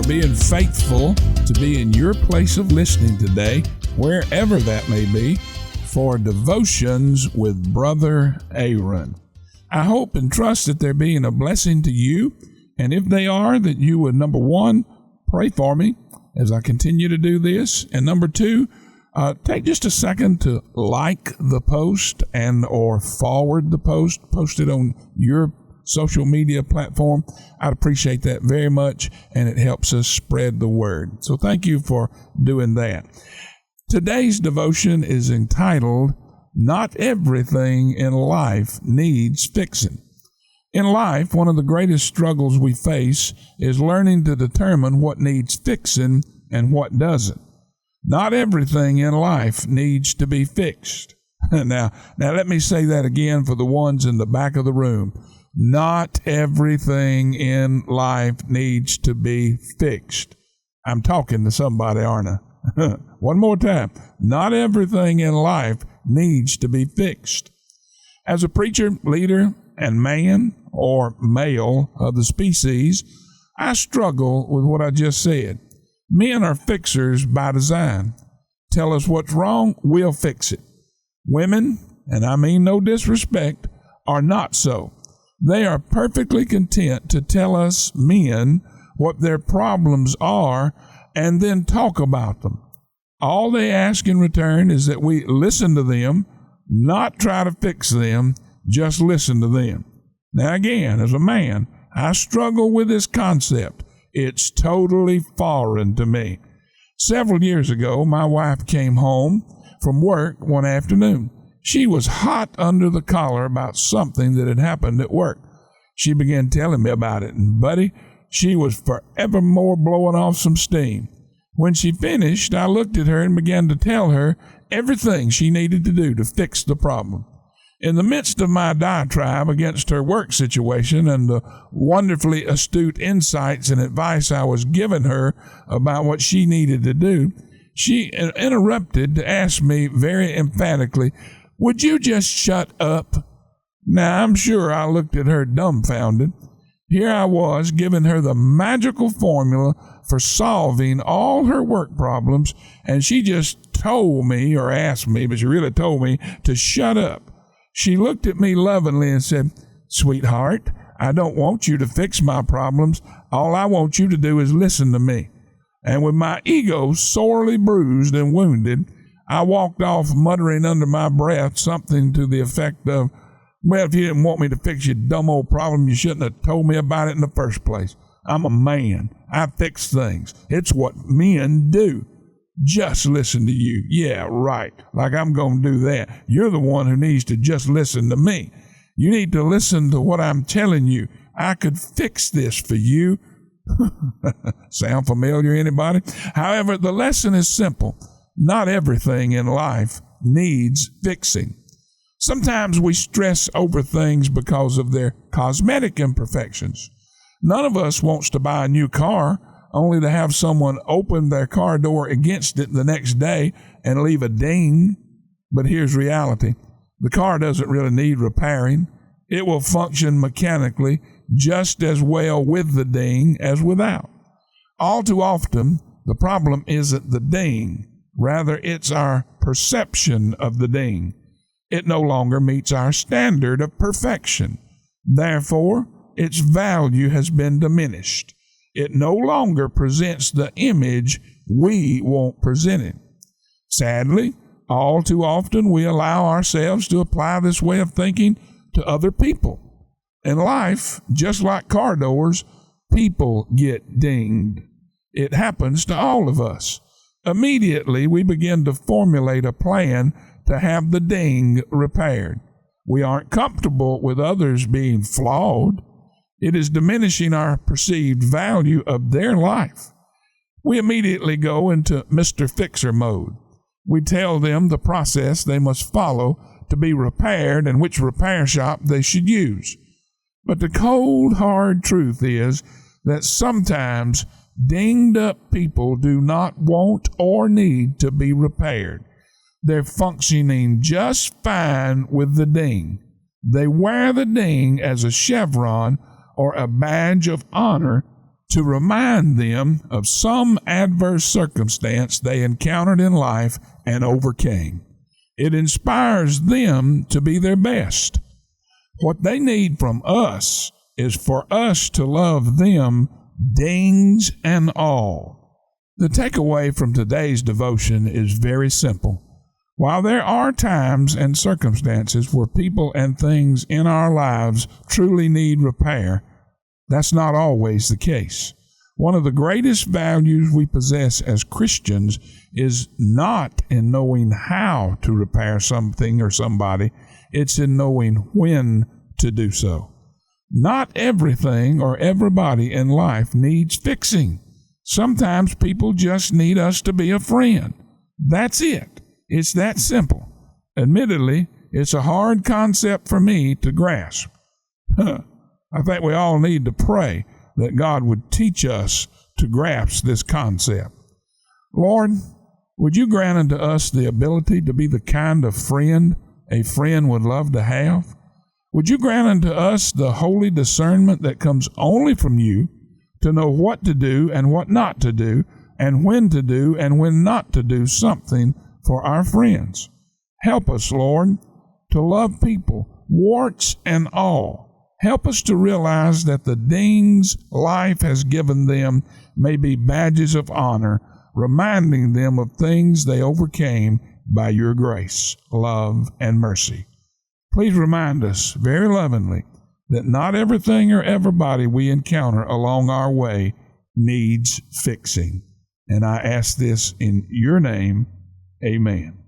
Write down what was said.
being faithful to be in your place of listening today, wherever that may be, for Devotions with Brother Aaron. I hope and trust that they're being a blessing to you, and if they are, that you would, number one, pray for me as I continue to do this, and number two, take just a second to like the post and or forward the post it on your social media platform. I'd appreciate that very much, and it helps us spread the word. So thank you for doing that. Today's devotion is entitled, Not Everything in Life Needs Fixing. In life, one of the greatest struggles we face is learning to determine what needs fixing and what doesn't. Not everything in life needs to be fixed. Now let me say that again for the ones in the back of the room. Not everything in life needs to be fixed. I'm talking to somebody, aren't I? One more time. Not everything in life needs to be fixed. As a preacher, leader, and man or male of the species, I struggle with what I just said. Men are fixers by design. Tell us what's wrong, we'll fix it. Women, and I mean no disrespect, are not so. They are perfectly content to tell us men what their problems are and then talk about them. All they ask in return is that we listen to them, not try to fix them, just listen to them. Now again, as a man, I struggle with this concept. It's totally foreign to me. Several years ago, my wife came home from work one afternoon. She was hot under the collar about something that had happened at work. She began telling me about it, and buddy, she was forevermore blowing off some steam. When she finished, I looked at her and began to tell her everything she needed to do to fix the problem. In the midst of my diatribe against her work situation and the wonderfully astute insights and advice I was giving her about what she needed to do, she interrupted to ask me very emphatically, "Would you just shut up?" Now, I'm sure I looked at her dumbfounded. Here I was giving her the magical formula for solving all her work problems, and she just told me, or asked me, but she really told me to shut up. She looked at me lovingly and said, "Sweetheart, I don't want you to fix my problems. All I want you to do is listen to me." And with my ego sorely bruised and wounded, I walked off muttering under my breath something to the effect of, "Well, if you didn't want me to fix your dumb old problem, you shouldn't have told me about it in the first place. I'm a man. I fix things. It's what men do. Just listen to you." Yeah, right. Like I'm going to do that. You're the one who needs to just listen to me. You need to listen to what I'm telling you. I could fix this for you. Sound familiar, anybody? However, the lesson is simple. Not everything in life needs fixing. Sometimes we stress over things because of their cosmetic imperfections. None of us wants to buy a new car only to have someone open their car door against it the next day and leave a ding. But here's reality. The car doesn't really need repairing. It will function mechanically just as well with the ding as without. All too often, the problem isn't the ding. Rather, it's our perception of the ding. It no longer meets our standard of perfection. Therefore, its value has been diminished. It no longer presents the image we want presented. Sadly, all too often we allow ourselves to apply this way of thinking to other people. In life, just like car doors, people get dinged. It happens to all of us. Immediately, we begin to formulate a plan to have the ding repaired. We aren't comfortable with others being flawed. It is diminishing our perceived value of their life. We immediately go into Mr. Fixer mode. We tell them the process they must follow to be repaired and which repair shop they should use. But the cold, hard truth is that sometimes dinged up people do not want or need to be repaired. They're functioning just fine with the ding. They wear the ding as a chevron or a badge of honor to remind them of some adverse circumstance they encountered in life and overcame. It inspires them to be their best. What they need from us is for us to love them, dings and all. The takeaway from today's devotion is very simple. While there are times and circumstances where people and things in our lives truly need repair, that's not always the case. One of the greatest values we possess as Christians is not in knowing how to repair something or somebody, it's in knowing when to do so. Not everything or everybody in life needs fixing. Sometimes people just need us to be a friend. That's it. It's that simple. Admittedly, it's a hard concept for me to grasp. I think we all need to pray that God would teach us to grasp this concept. Lord, would you grant unto us the ability to be the kind of friend a friend would love to have? Would you grant unto us the holy discernment that comes only from you to know what to do and what not to do, and when to do and when not to do something for our friends? Help us, Lord, to love people, warts and all. Help us to realize that the dings life has given them may be badges of honor, reminding them of things they overcame by your grace, love, and mercy. Please remind us very lovingly that not everything or everybody we encounter along our way needs fixing. And I ask this in your name, amen.